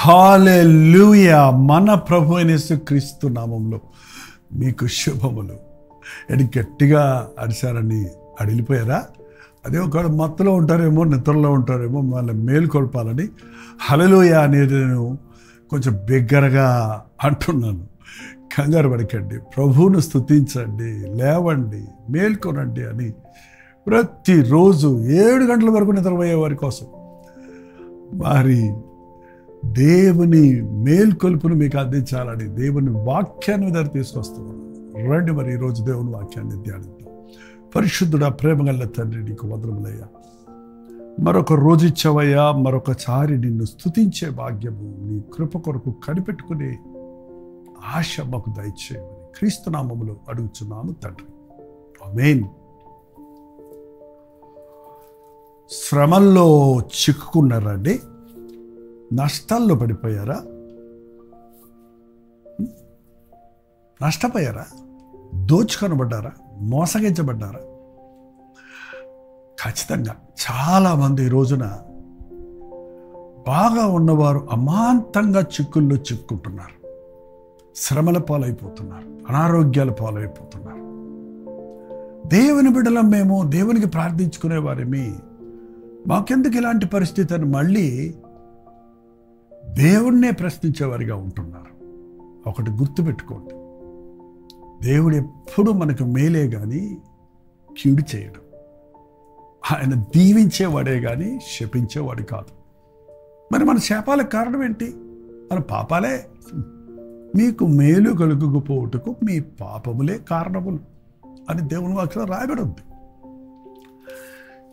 హల్లెలూయా. మన ప్రభు అయిన యేసుక్రీస్తు నామంలో మీకు శుభములు. గట్టిగా అరిశారని అడిగిపోయారా? అదే ఒకవేళ మత్తులో ఉంటారేమో, నిద్రలో ఉంటారేమో, మళ్ళీ మేలుకొల్పాలని హల్లెలూయా అనేది నేను కొంచెం బిగ్గరగా అంటున్నాను. కంగారు పడకండి, ప్రభువును స్తుతించండి, లేవండి, మేల్కొనండి అని ప్రతిరోజు 7 గంటల వరకు నిద్రపోయే వారి కోసం మరి దేవుని మేల్కొల్పును మీకు అందించాలని దేవుని వాక్యాన్ని మీద తీసుకొస్తున్నాను. రండి మరి ఈరోజు దేవుని వాక్యాన్ని ధ్యానిద్దాం. పరిశుద్ధుడా, ప్రేమగల తండ్రి, నీకు వందనములయ్యా. మరొక రోజు ఇచ్చావయ్యా, మరొకసారి నిన్ను స్తుతించే భాగ్యము నీ కృప కొరకు కనిపెట్టుకునే ఆశ మాకు దయచేయమని క్రీస్తు నామములో అడుగుచున్నాము తండ్రి, ఆమేన్. శ్రమల్లో చిక్కుకున్నారండి? నష్టాల్లో పడిపోయారా? నష్టపోయారా? దోచుకొనబడ్డారా? మోసగించబడ్డారా? ఖచ్చితంగా చాలామంది ఈ రోజున బాగా ఉన్నవారు అమాంతంగా చిక్కుల్లో చిక్కుంటున్నారు, శ్రమల పాలైపోతున్నారు, అనారోగ్యాల పాలైపోతున్నారు. దేవుని బిడ్డలం మేము, దేవునికి ప్రార్థించుకునేవారేమి, మాకెందుకు ఇలాంటి పరిస్థితి అని మళ్ళీ దేవుణ్ణే ప్రశ్నించేవారిగా ఉంటున్నారు. ఒకటి గుర్తుపెట్టుకోండి, దేవుడు ఎప్పుడు మనకు మేలే కానీ కీడు చేయడం. ఆయన దీవించేవాడే కానీ శపించేవాడు కాదు. మరి మన శాపాలకు కారణం ఏంటి? మన పాపాలే. మీకు మేలు కలుగుకుపోవుటకు మీ పాపములే కారణములు అని దేవుని వాక్యంలో రాయబడి ఉంది.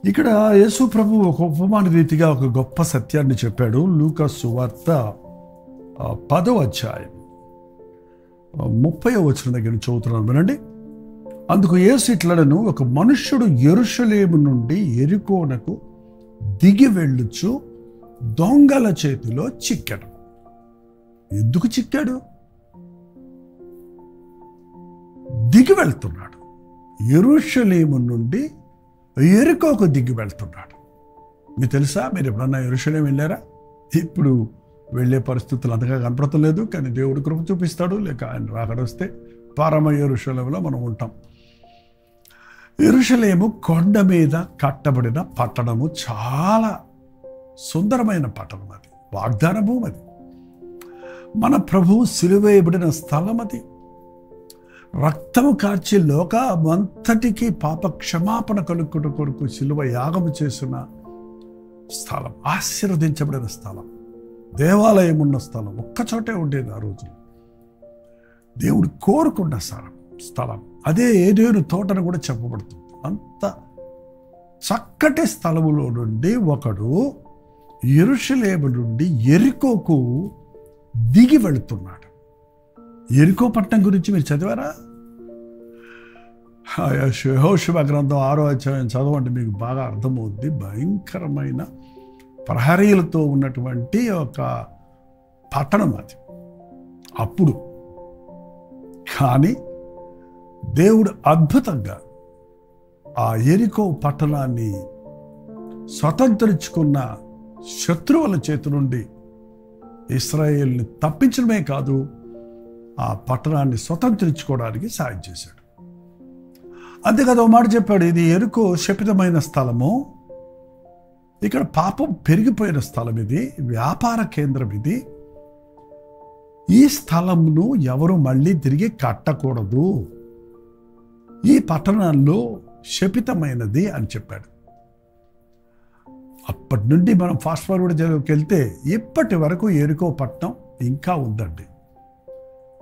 ఇక్కడ యేసు ప్రభు ఒక ఉపమాన రీతిగా ఒక గొప్ప సత్యాన్ని చెప్పాడు. లూకా సువార్త 10వ అధ్యాయం 30వ వచనం దగ్గర చదువుతున్నాను, వినండి. అందుకు యేసు ఇట్లనెను, ఒక మనుష్యుడు యెరూషలేము నుండి యెరికోనకు దిగి వెళ్ళుచు దొంగల చేతిలో చిక్కాడు. ఎందుకు చిక్కాడు? దిగి వెళ్తున్నాడు. యెరూషలేము నుండి యెరికోకు దిగి వెళ్తున్నాడు. మీకు తెలుసా? మీరు ఎప్పుడన్నా యెరూషలేము వెళ్ళారా? ఇప్పుడు వెళ్ళే పరిస్థితులు అంతగా కనపడతలేదు, కానీ దేవుడు కృప చూపిస్తాడు. లేక ఆయన రాకడ వస్తే పరమ యెరూషలేములో మనం ఉంటాం. యెరూషలేము కొండ మీద కట్టబడిన పట్టణము, చాలా సుందరమైన పట్టణం. అది వాగ్దానము. అది మన ప్రభువు సిలువేయబడిన స్థలం. అది రక్తము కార్చి లోకమంతటికి పాప క్షమాపణ కలుగుట కొరకు సిలువ యాగము చేసిన స్థలం, ఆశీర్వదించబడిన స్థలం, దేవాలయం ఉన్న స్థలం ఒక్కచోటే ఉండేది ఆ రోజు. దేవుడు కోరుకున్న స్థలం అదే. ఏదేను తోటను కూడా చెప్పబడుతుంది. అంత చక్కటి స్థలములో నుండి ఒకడు యెరూషలేము నుండి యెరికోకు దిగి వెళుతున్నాడు. యెరికో పట్టణం గురించి మీరు చదివారా? యెహోషువ గ్రంథం 6వ అధ్యాయం చదవండి, మీకు బాగా అర్థమవుద్ది. భయంకరమైన ప్రహరీలతో ఉన్నటువంటి ఒక పట్టణం అది అప్పుడు. కానీ దేవుడు అద్భుతంగా ఆ యెరికో పట్టణాన్ని స్వతంత్రించుకున్న శత్రువుల చేతి నుండి ఇశ్రాయేలుని తప్పించడమే కాదు, ఆ పట్టణాన్ని స్వతంత్రించుకోవడానికి సాయం చేశాడు. అంతేకాదు ఒక మాట చెప్పాడు, ఇది యెరికో శపితమైన స్థలము, ఇక్కడ పాపం పెరిగిపోయిన స్థలం, ఇది వ్యాపార కేంద్రం, ఇది ఈ స్థలంను ఎవరు మళ్ళీ తిరిగి కట్టకూడదు, ఈ పట్టణంలో శపితమైనది అని చెప్పాడు. అప్పటి నుండి మనం ఫాస్ట్ ఫార్వర్డ్ వెళ్తే ఇప్పటి వరకు యెరికో పట్టణం ఇంకా ఉందండి.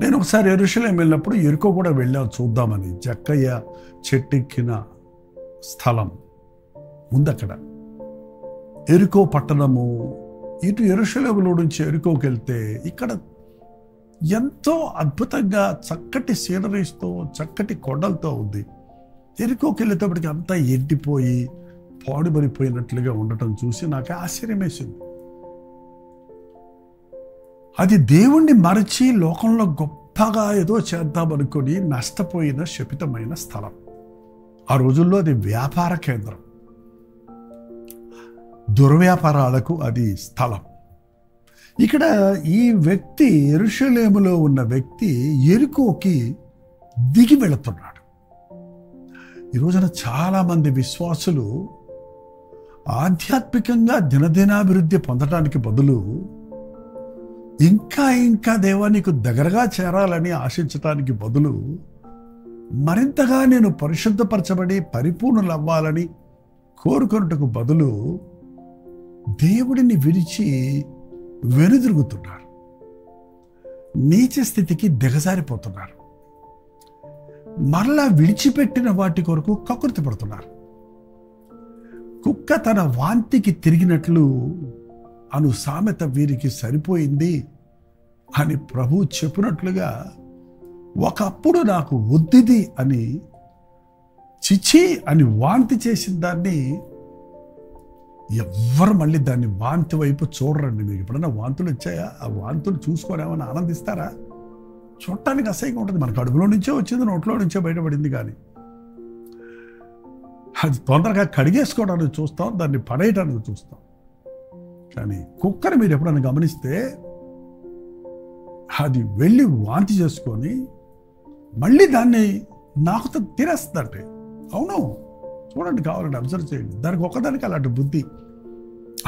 నేను ఒకసారి యెరూషలేము వెళ్ళినప్పుడు యెరికో కూడా వెళ్ళాను చూద్దామని. జక్కయ్య చెట్టెక్కిన స్థలం ఉంది అక్కడ. యెరికో పట్టణము ఇటు యెరూషలేములో నుంచి యెరికోకి వెళ్తే ఇక్కడ ఎంతో అద్భుతంగా చక్కటి సీనరీస్తో, చక్కటి కొండలతో ఉంది. యెరికోకి వెళ్ళేటప్పటికి అంతా ఎండిపోయి పాడుబడిపోయినట్లుగా ఉండటం చూసి నాకు ఆశ్చర్యం వేసింది. అది దేవుణ్ణి మరచి లోకంలో గొప్పగా ఏదో చేద్దామనుకొని నష్టపోయిన శపితమైన స్థలం. ఆ రోజుల్లో అది వ్యాపార కేంద్రం, దుర్వ్యాపారాలకు అది స్థలం. ఇక్కడ ఈ వ్యక్తి, యెరూషలేములో ఉన్న వ్యక్తి యెరికోకి దిగి వెళుతున్నాడు. ఈ రోజున చాలామంది విశ్వాసులు ఆధ్యాత్మికంగా దినదినాభివృద్ధి పొందడానికి బదులు ఇంకా దేవా నీకు దగ్గరగా చేరాలని ఆశించటానికి బదులు మరింతగా నేను పరిశుద్ధపరచబడి పరిపూర్ణులు అవ్వాలని కోరుకున్నట్టుకు బదులు దేవుడిని విడిచి వెనుదిరుగుతున్నారు. నీచ స్థితికి దిగజారిపోతున్నారు. మరలా విడిచిపెట్టిన వాటి కొరకు కకృతి పడుతున్నారు. కుక్క తన వాంతికి తిరిగినట్లు అను సామెత వీరికి సరిపోయింది అని ప్రభు చెప్పినట్లుగా ఒకప్పుడు నాకు వద్దిది అని చిచి అని వాంతి చేసిన దాన్ని ఎవ్వరు మళ్ళీ దాన్ని వాంతి వైపు చూడరండి. మీకు ఎప్పుడన్నా వాంతులు వచ్చాయా? ఆ వాంతులు చూసుకొని ఏమైనా ఆనందిస్తారా? చూడటానికి అసహ్యంగా ఉంటుంది. మన కడుపులో నుంచే వచ్చింది, నోట్లో నుంచే బయటపడింది. కానీ అది తొందరగా కడిగేసుకోవడానికి చూస్తాం, దాన్ని పడేయడానికి చూస్తాం. కానీ కుక్కని మీరు ఎప్పుడైనా గమనిస్తే అది వెళ్ళి వాంతి చేసుకొని మళ్ళీ దాన్ని నాకు తినేస్తుందంటే, అవును చూడండి, కావాలంటే అబ్జర్వ్ చేయండి. దానికి ఒక్కదానికి అలాంటి బుద్ధి.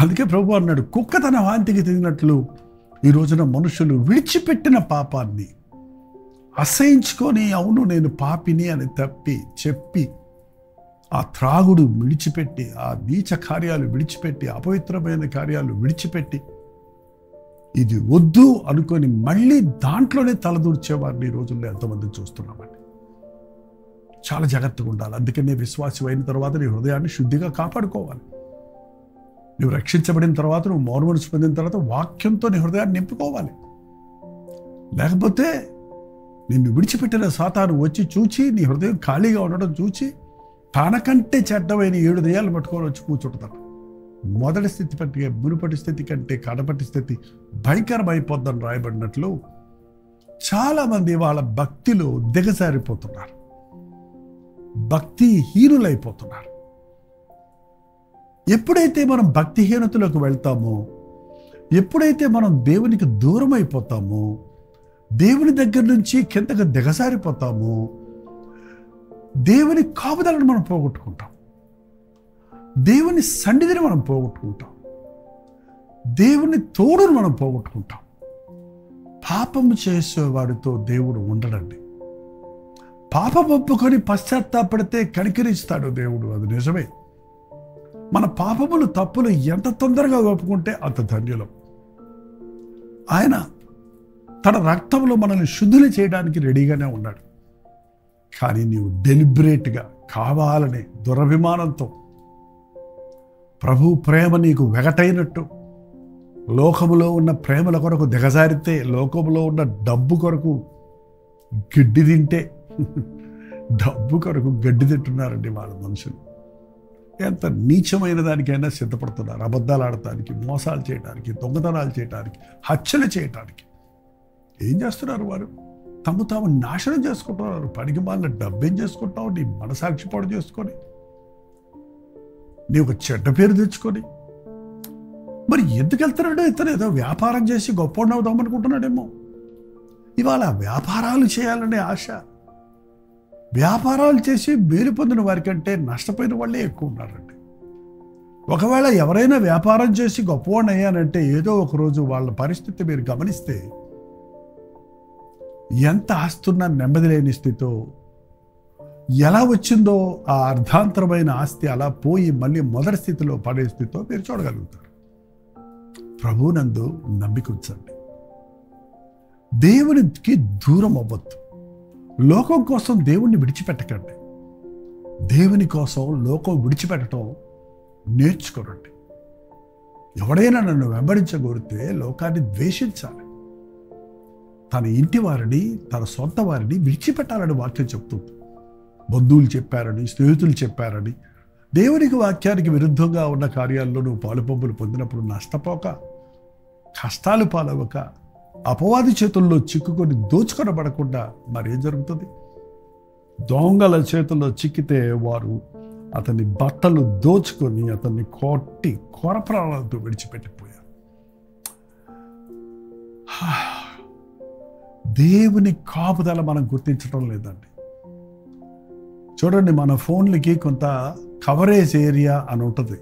అందుకే ప్రభు అన్నాడు, కుక్క తన వాంతికి తిరిగినట్లు ఈ రోజున మనుషులు విడిచిపెట్టిన పాపాన్ని అసహించుకొని అవును నేను పాపిని అని చెప్పి ఆ త్రాగుడు విడిచిపెట్టి, ఆ నీచ కార్యాలు విడిచిపెట్టి, అపవిత్రమైన కార్యాలు విడిచిపెట్టి ఇది వద్దు అనుకొని మళ్ళీ దాంట్లోనే తలదూర్చేవారిని ఈ రోజుల్లో ఎంతమంది చూస్తున్నామండి. చాలా జాగ్రత్తగా ఉండాలి. అందుకనే విశ్వాసం అయిన తర్వాత నీ హృదయాన్ని శుద్ధిగా కాపాడుకోవాలి. నువ్వు రక్షించబడిన తర్వాత, నువ్వు మారుమనసు పొందిన తర్వాత వాక్యంతో నీ హృదయాన్ని నింపుకోవాలి. లేకపోతే నిన్ను విడిచిపెట్టిన సాతాను వచ్చి చూచి, నీ హృదయం ఖాళీగా ఉండడం చూచి తనకంటే చెడ్డమైన 7 దయ్యాలు పట్టుకొని వచ్చి కూర్చుంటారు. మొదటి స్థితి కంటే, మునుపటి స్థితి కంటే కడపటి స్థితి భయంకరమైపోద్దని రాయబడినట్లు చాలామంది వాళ్ళ భక్తిలో దిగజారిపోతున్నారు, భక్తిహీనులైపోతున్నారు. ఎప్పుడైతే మనం భక్తిహీనతలోకి వెళ్తామో, ఎప్పుడైతే మనం దేవునికి దూరం అయిపోతామో, దేవుని దగ్గర నుంచి కిందకు దిగజారిపోతామో, దేవుని కాపుదలను మనం పోగొట్టుకుంటాం, దేవుని సన్నిధిని మనం పోగొట్టుకుంటాం, దేవుని తోడును మనం పోగొట్టుకుంటాం. పాపము చేసేవాడితో దేవుడు ఉండడండి. పాపం ఒప్పుకొని పశ్చాత్తాపడితే కనికరిస్తాడు దేవుడు, అది నిజమే. మన పాపములు తప్పులు ఎంత తొందరగా ఒప్పుకుంటే అంత ధన్యులం. ఆయన తన రక్తంలో మనల్ని శుద్ధులు చేయడానికి రెడీగానే ఉన్నాడు. కానీ నీవు డెలిబరేట్గా కావాలని దురభిమానంతో ప్రభు ప్రేమ నీకు వెగటైనట్టు లోకములో ఉన్న ప్రేమల కొరకు దిగజారితే, లోకములో ఉన్న డబ్బు కొరకు గడ్డి తింటే, డబ్బు కొరకు గడ్డి తింటున్నారండి వాళ్ళ మనుషులు. ఎంత నీచమైన దానికైనా సిద్ధపడుతున్నారు. అబద్ధాలు ఆడటానికి, మోసాలు చేయడానికి, దొంగతనాలు చేయడానికి, హత్యలు చేయటానికి. ఏం చేస్తున్నారు వారు? తాము నాశనం చేసుకుంటున్నారు. పనికి మాలిన డబ్బేం చేసుకుంటావు? నీ మనసాక్షి పాడు చేసుకొని, నీ ఒక చెడ్డ పేరు తెచ్చుకొని. మరి ఎందుకు వెళ్తున్నాడో? ఇతను ఏదో వ్యాపారం చేసి గొప్పవాడిని అవుదాం అనుకుంటున్నాడేమో. ఇవాళ వ్యాపారాలు చేయాలనే ఆశ, వ్యాపారాలు చేసి మేలు పొందిన వారికంటే నష్టపోయిన వాళ్ళే ఎక్కువ ఉన్నారండి. ఒకవేళ ఎవరైనా వ్యాపారం చేసి గొప్పవాడిని అయ్యానంటే ఏదో ఒకరోజు వాళ్ళ పరిస్థితి మీరు గమనిస్తే ఎంత ఆస్తున్నా నెమ్మది లేని స్థితితో, ఎలా వచ్చిందో ఆ అర్ధాంతరమైన ఆస్తి అలా పోయి మళ్ళీ మొదటి స్థితిలో పడే స్థితితో మీరు చూడగలుగుతారు. ప్రభునందు నమ్మిక ఉంచండి. దేవునికి దూరం అవ్వద్దు. లోకం కోసం దేవుణ్ణి విడిచిపెట్టకండి. దేవుని కోసం లోకం విడిచిపెట్టడం నేర్చుకోరండి. ఎవడైనా నన్ను వెంబడించగోరితే లోకాన్ని ద్వేషించాలి. తన ఇంటి వారిని, తన సొంత వారిని విడిచిపెట్టాలని వాక్యం చెప్తుంది. బంధువులు చెప్పారని, స్నేహితులు చెప్పారని, దేవునికి వాక్యానికి విరుద్ధంగా ఉన్న కార్యాల్లో నువ్వు పాలుపంపులు పొందినప్పుడు నష్టపోక, కష్టాలు పాలవక, అపవాది చేతుల్లో చిక్కుకొని దోచుకొనబడకుండా మరేం జరుగుతుంది? దొంగల చేతుల్లో చిక్కితే వారు అతని బట్టలు దోచుకొని అతన్ని కొట్టి కొరప్రాణాలతో విడిచిపెట్టిపోయారు. దేవుని కాపుదల మనం గుర్తించడం లేదండి. చూడండి, మన ఫోన్లకి కొంత కవరేజ్ ఏరియా అని ఉంటుంది.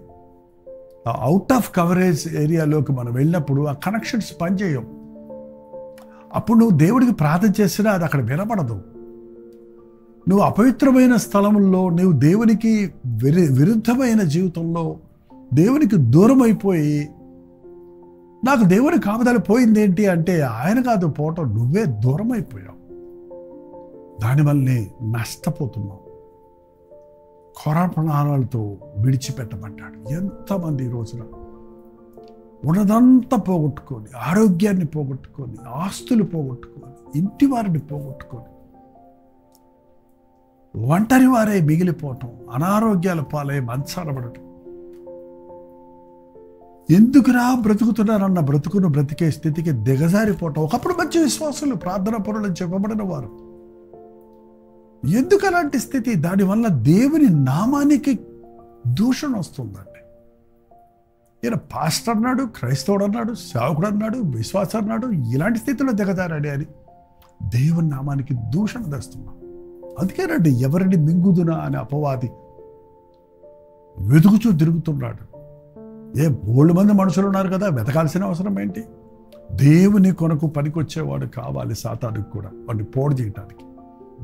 ఆ అవుట్ ఆఫ్ కవరేజ్ ఏరియాలోకి మనం వెళ్ళినప్పుడు ఆ కనెక్షన్స్ పనిచేయవు. అప్పుడు నువ్వు దేవుడికి ప్రార్థన చేసినా అది అక్కడ వినపడదు. నువ్వు అపవిత్రమైన స్థలంలో నువ్వు దేవునికి విరుద్ధమైన జీవితంలో దేవునికి దూరం అయిపోయి, నాకు దేవుని కాపుదల పోయింది ఏంటి అంటే, ఆయన కాదు పోవటం, నువ్వే దూరం అయిపోయావు. దానివల్లనే నష్టపోతున్నావు. కొరప్రాణాలతో విడిచిపెట్టబడ్డాడు. ఎంతమంది ఈ రోజున ఉన్నదంతా పోగొట్టుకొని, ఆరోగ్యాన్ని పోగొట్టుకొని, ఆస్తులు పోగొట్టుకొని, ఇంటి వారిని పోగొట్టుకొని, ఒంటరి వారే మిగిలిపోవటం, అనారోగ్యాల పాలై మంచాలబడటం. ఎందుకురా బ్రతుకుతున్నారన్న బ్రతుకును బ్రతికే స్థితికి దిగజారిపోవటం. ఒకప్పుడు మంచి విశ్వాసులు, ప్రార్థనా పరులు చెప్పబడిన వారు. ఎందుకు అలాంటి స్థితి? దానివల్ల దేవుని నామానికి దూషణ వస్తుందండి. ఈయన పాస్టర్ అన్నాడు, క్రైస్తవుడు అన్నాడు, సేవకుడు అన్నాడు, విశ్వాసం అన్నాడు, ఇలాంటి స్థితిలో దిగజారాడే అని దేవుని నామానికి దూషణ తెస్తున్నాం. అందుకేనండి ఎవరిని మింగుదునా అనే అపవాది వెతుకుచూ తిరుగుతున్నాడు. బోల్డ్ మంది మనుషులు ఉన్నారు కదా, వెతకాల్సిన అవసరం ఏంటి? దేవుని కొరకు పనికొచ్చేవాడు కావాలి సాతానికి కూడా, వాడిని పోడు చేయటానికి.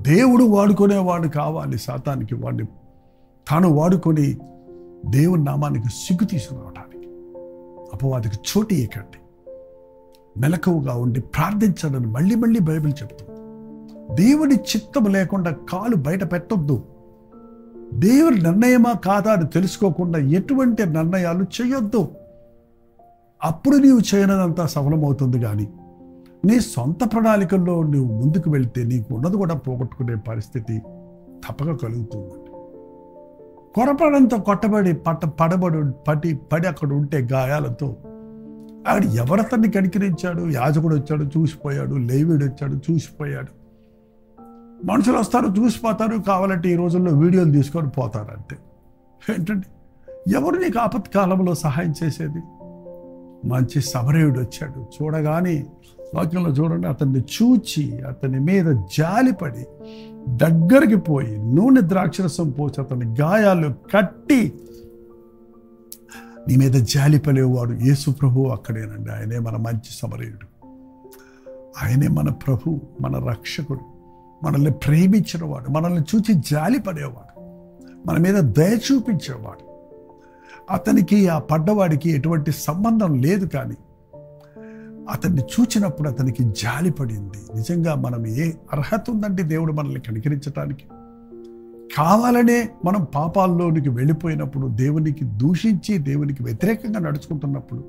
దేవుడు వాడుకునేవాడు కావాలి సాతానికి, వాడిని తాను వాడుకొని దేవుని నామానికి సిగ్గు తీసుకురావడానికి. అపవాదికి చోటు ఇవ్వకండి. మెలకువగా ఉండి ప్రార్థించడని మళ్ళీ మళ్ళీ బైబిల్ చెప్తుంది. దేవుని చిత్తం లేకుండా కాలు బయట పెట్టొద్దు. దేవుని నిర్ణయమా కాదా అని తెలుసుకోకుండా ఎటువంటి నిర్ణయాలు చేయొద్దు. అప్పుడు నీవు చేయనదంతా సఫలమవుతుంది. కానీ నీ సొంత ప్రణాళికల్లో నువ్వు ముందుకు వెళ్తే నీకు ఉన్నది కూడా పోగొట్టుకునే పరిస్థితి తప్పక కలుగుతుందండి. కొరపడంతో కొట్టబడి పడి అక్కడ ఉంటే గాయాలతో ఆవిడ ఎవరతన్ని కనికరించాడు? యాజకుడు వచ్చాడు చూసిపోయాడు, లేవీడు వచ్చాడు చూసిపోయాడు. మనుషులు వస్తారు చూసిపోతారు, కావాలంటే ఈ రోజుల్లో వీడియోలు తీసుకొని పోతారు అంతే. ఏంటండి, ఎవరు నీకు ఆపత్కాలంలో సహాయం చేసేది? మంచి సమరయుడు వచ్చాడు. చూడగానే వాక్యంలో చూడండి, అతన్ని చూచి అతని మీద జాలిపడి దగ్గరికి పోయి నూనె ద్రాక్షరసం పోసి అతని గాయాలు కట్టి, నీ మీద జాలిపడేవాడు యేసు ప్రభు అక్కడేనండి. ఆయనే మన మంచి సమరయుడు. ఆయనే మన ప్రభు, మన రక్షకుడు, మనల్ని ప్రేమించినవాడు, మనల్ని చూచి జాలిపడేవాడు, మన మీద దయ చూపించేవాడు. అతనికి ఆ పడ్డవాడికి ఎటువంటి సంబంధం లేదు, కానీ అతన్ని చూచినప్పుడు అతనికి జాలిపడింది. నిజంగా మనం ఏ అర్హత ఉందండి దేవుడు మనల్ని కనికరించటానికి? కావాలనే మనం పాపాల్లోనికి వెళ్ళిపోయినప్పుడు, దేవునికి దూషించి దేవునికి వ్యతిరేకంగా నడుచుకుంటున్నప్పుడు,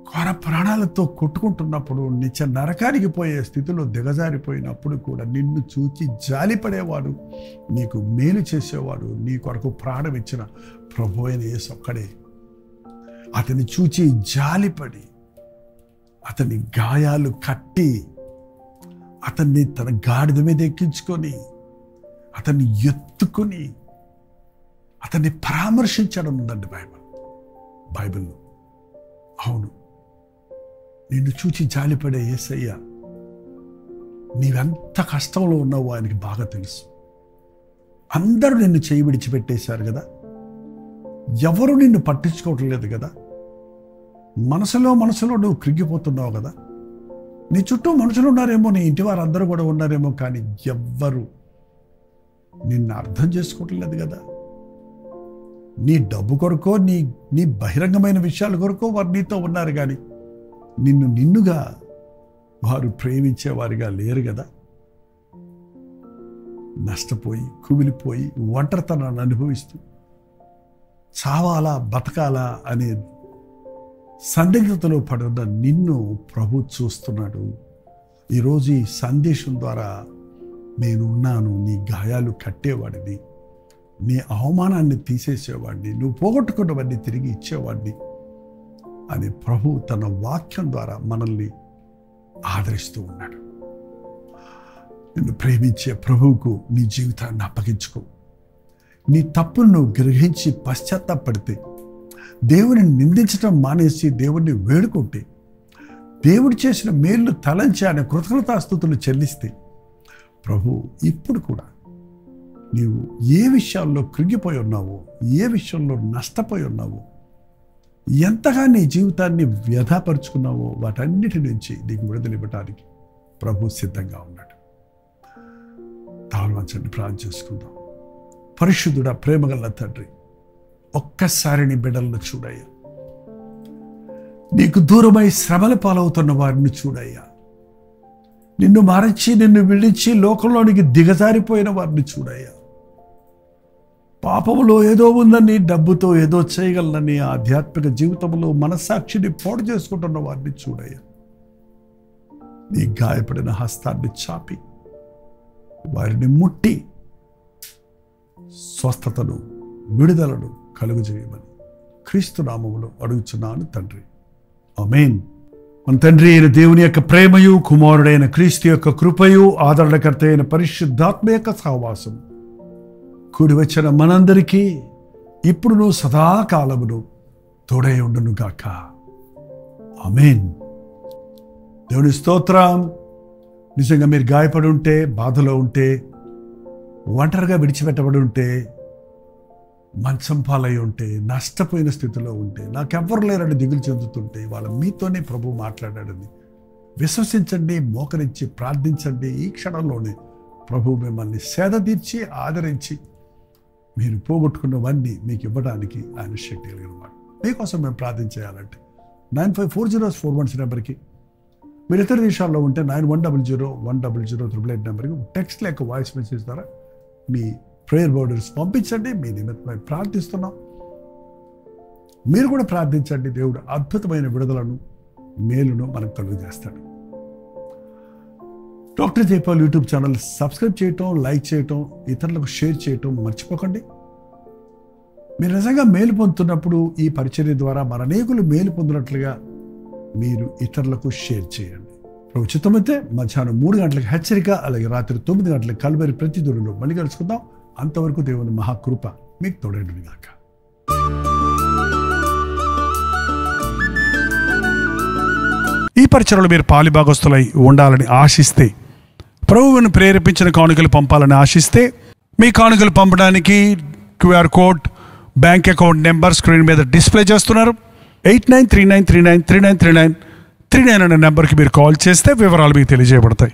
కొర ప్రాణాలతో కొట్టుకుంటున్నప్పుడు, నిత్య నరకానికి పోయే స్థితిలో దిగజారిపోయినప్పుడు కూడా నిన్ను చూచి జాలిపడేవాడు, నీకు మేలు చేసేవాడు, నీ కొరకు ప్రాణం ఇచ్చిన ప్రభు అయిన యేసు ఒక్కడే. అతన్ని చూచి జాలిపడి అతని గాయాలు కట్టి అతన్ని తన గాడిద మీద ఎక్కించుకొని అతన్ని ఎత్తుకొని అతన్ని పరామర్శించడం ఉందండి బైబిల్లో. అవును, నిన్ను చూచి జాలిపడే యేసయ్య నీవెంత కష్టంలో ఉన్నావో ఆయనకి బాగా తెలుసు. అందరూ నిన్ను చేయి విడిచిపెట్టేశారు కదా, ఎవరు నిన్ను పట్టించుకోవటం లేదు కదా, మనసులో నువ్వు కృంగిపోతున్నావు కదా. నీ చుట్టూ మనుషులు ఉన్నారేమో, నీ ఇంటి వారు అందరూ కూడా ఉన్నారేమో, కానీ ఎవ్వరు నిన్ను అర్థం చేసుకోవటం లేదు కదా. నీ డబ్బు కొరకో నీ బహిరంగమైన విషయాల కొరకో వారు నీతో ఉన్నారు, కానీ నిన్నుగా వారు ప్రేమించేవారిగా లేరు కదా. నష్టపోయి కుమిలిపోయి ఒంటరితనాన్ని అనుభవిస్తూ చావాలా బతకాలా అనే సందిగ్ధతలో పడున్న నిన్ను ప్రభు చూస్తున్నాడు. ఈరోజు ఈ సందేశం ద్వారా నేనున్నాను, నీ గాయాలు కట్టేవాడిని, నీ అవమానాన్ని తీసేసేవాడిని, నువ్వు పోగొట్టుకున్నవన్నీ తిరిగి ఇచ్చేవాడిని అని ప్రభు తన వాక్యం ద్వారా మనల్ని ఆదరిస్తూ ఉన్నాడు. నిన్ను ప్రేమించే ప్రభువుకు నీ జీవితాన్ని అప్పగించుకో. నీ తప్పును నువ్వు గ్రహించి పశ్చాత్తాపడితే, దేవుని నిందించడం మానేసి దేవుణ్ణి వేడుకుంటే, దేవుడు చేసిన మేలు తలంచి ఆయన కృతజ్ఞతాస్తుతులు చెల్లిస్తే ప్రభు ఇప్పుడు కూడా నీవు ఏ విషయాల్లో కృంగిపోయి ఉన్నావో, ఏ విషయంలో నష్టపోయి ఉన్నావో, ఎంతగా నీ జీవితాన్ని వ్యధపరుచుకున్నావో వాటన్నిటి నుంచి నీకు విడుదలివ్వటానికి ప్రభు సిద్ధంగా ఉన్నాడు. తాళవంచండి, ప్రార్థన చేసుకుందాం. పరిశుద్ధుడా, ప్రేమగల తండ్రి, ఒక్కసారి నీ బిడ్డలను చూడయ్యా. నీకు దూరమై శ్రమల పాలవుతున్న వారిని చూడయ్యా. నిన్ను మరచి, నిన్ను విడిచి లోకంలోనికి దిగజారిపోయిన వారిని చూడయ్యా. పాపములో ఏదో ఉందని, డబ్బుతో ఏదో చేయగలనని, ఆధ్యాత్మిక జీవితంలో మనస్సాక్షిని పాడు చేసుకుంటున్న వారిని చూడయ్యా. నీ గాయపడిన హస్తాన్ని చాపి వారిని ముట్టి స్వస్థతను, విడుదలను కలుగజేయమని క్రీస్తు నామములో అడుగుచున్నాను తండ్రి. ఆమేన్. మన తండ్రి అయిన దేవుని యొక్క ప్రేమయు, కుమారుడైన క్రీస్తు యొక్క కృపయు, ఆదరణకర్త అయిన పరిశుద్ధాత్మ యొక్క సహవాసం కూడి వచ్చిన మనందరికీ ఇప్పుడును సదాకాలమును తోడై ఉండును గాక. ఆమేన్. దేవుని స్తోత్రం. నిజంగా మీరు గాయపడి ఉంటే, బాధలో ఉంటే, ఒంటరిగా విడిచిపెట్టబడి ఉంటే, మంచం పాలై ఉంటే, నష్టపోయిన స్థితిలో ఉంటే, నాకెవ్వరు లేరని దిగులు చెందుతుంటే, వాళ్ళ మీతోనే ప్రభు మాట్లాడాడని విశ్వసించండి, మోకరించి ప్రార్థించండి. ఈ క్షణంలోనే ప్రభు మిమ్మల్ని సేద తీర్చి ఆదరించి మీరు పోగొట్టుకున్నవన్నీ మీకు ఇవ్వడానికి ఆయన శక్తి కలిగిన వాడు. మీకోసం మేము ప్రార్థన చేయాలంటే 954041 నెంబర్కి, మీరు ఇతర దేశాల్లో ఉంటే 91001008 నెంబర్కి టెక్స్ట్ లేక వాయిస్ మెసేజ్ ద్వారా మీ ప్రేయర్ బోర్డర్స్ పంపించండి. మీ నిమిత్తమై ప్రార్థిస్తున్నాం. మీరు కూడా ప్రార్థించండి. దేవుడు అద్భుతమైన విడుదలను, మేలును మనకు కలుగజేస్తాడు. Doctor Jaipal YouTube channel subscribe చేయటం, లైక్ చేయటం, ఇతరులకు షేర్ చేయటం మర్చిపోకండి. మీరు నిజంగా మేలు పొందుతున్నప్పుడు ఈ పరిచర్య ద్వారా మన అనేకులు మేలు పొందినట్లుగా మీరు ఇతరులకు షేర్ చేయండి. ప్రభు చిత్తమైతే మధ్యాహ్నం 3 గంటలకు హెచ్చరిక, అలాగే రాత్రి 9 గంటలకు కల్వరి ప్రతిధ్వనిలో మళ్ళీ కలుసుకుందాం. అంతవరకు దేవుని మహాకృప మీకు తోడైనది గాక. ఈ పరిచర్యలో మీరు పాలిభాగస్తులై ఉండాలని ఆశిస్తే, ప్రభువును ప్రేరేపించిన కానుకలు పంపాలని ఆశిస్తే, మీ కానుకలు పంపడానికి QR code, bank account number screen మీద డిస్ప్లే చేస్తున్నారు. 8939393939 అనే నెంబర్కి మీరు కాల్ చేస్తే వివరాలు మీకు తెలియజేయబడతాయి.